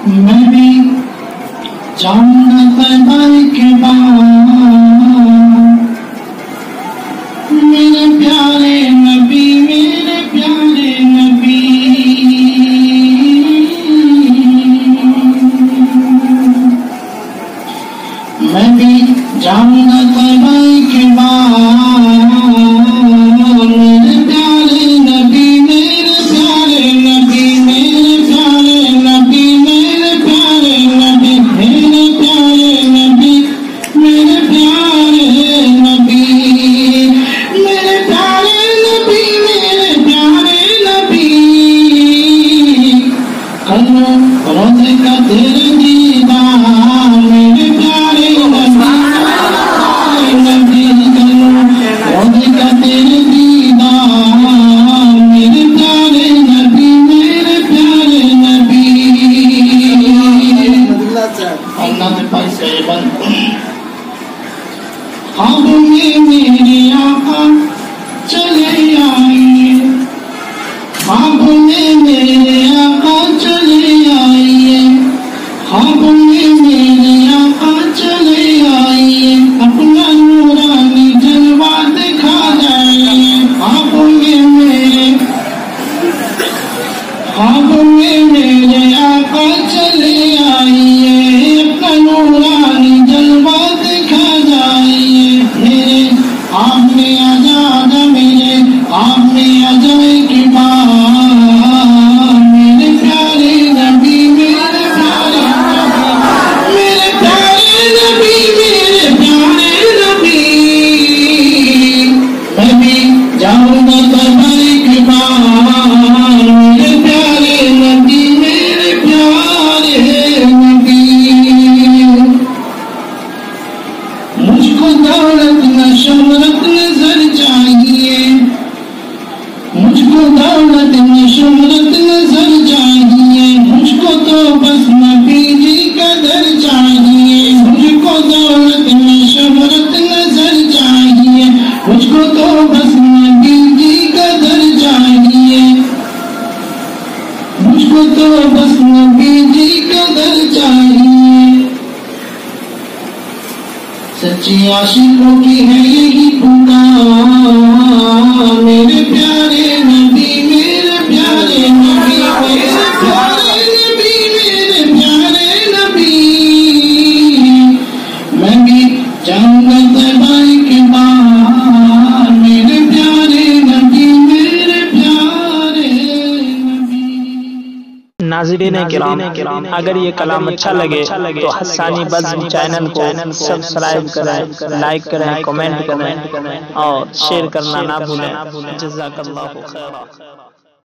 میں بھی جاؤں گا طیبہ کے بعد میرے پیارے نبی میرے پیارے نبی میں بھی جاؤں گا طیبہ کے بعد میرے پیارے نبی میرے پیارے نبی میرے پیارے نبی میرے پیارے نبی میرے پیارے نبی میرے پیارے نبی میرے پیارے نبی میرے پیارے نبی کرو روزے کا تیرے دیدار میرے پیارے نبی کرو روزے کا تیرے دیدار میرے پیارے نبی میرے پیارے نبی اللہ کے پاس سے بند خوابوں میں میرے آقا چلے آئیے خوابوں میں میرے آقا چلے آئیے خوابوں میں میرے آقا چلے آئیے اپنا نورانی جلوہ دکھا جائیے خوابوں میں میرے آقا چلے آئیے اپنا نورانی جلوہ دکھا جائیے میرے آپ میں آزاد میرے آپ میں آزائے کی بات میرے پیارے نبی میرے پیارے نبی میرے پیارے نبی میں بھی جاؤں گا طیبہ کے بعد میرے پیارے نبی میرے پیارے نبی مجھ کو دولت نہ شہرت نظر چاہیے مجھ کو دولت نہ شہرت نظر چاہیے مجھ کو تو بس نبی جی کا در چاہیے مجھ کو دولت نہ شہرت نظر چاہیے مجھ کو تو بس نبی جی کا در چاہیے مجھ کو تو بس نبی جی کا در چاہیے سچی عاشقوں کی ہے یہی پکار میرے پیارے نبی میرے پیارے نبی میرے پیارے نبی میرے پیارے نبی میں بھی جاؤں گا طیبہ کے بعد میرے پیارے نبی میرے پیارے نبی ناظرین کرام اگر یہ کلام اچھا لگے تو حسانی بزم چینل کو سبسکرائب کریں لائک کریں کمنٹ کریں اور شیئر کرنا نہ بھولیں جزاک اللہ خیرا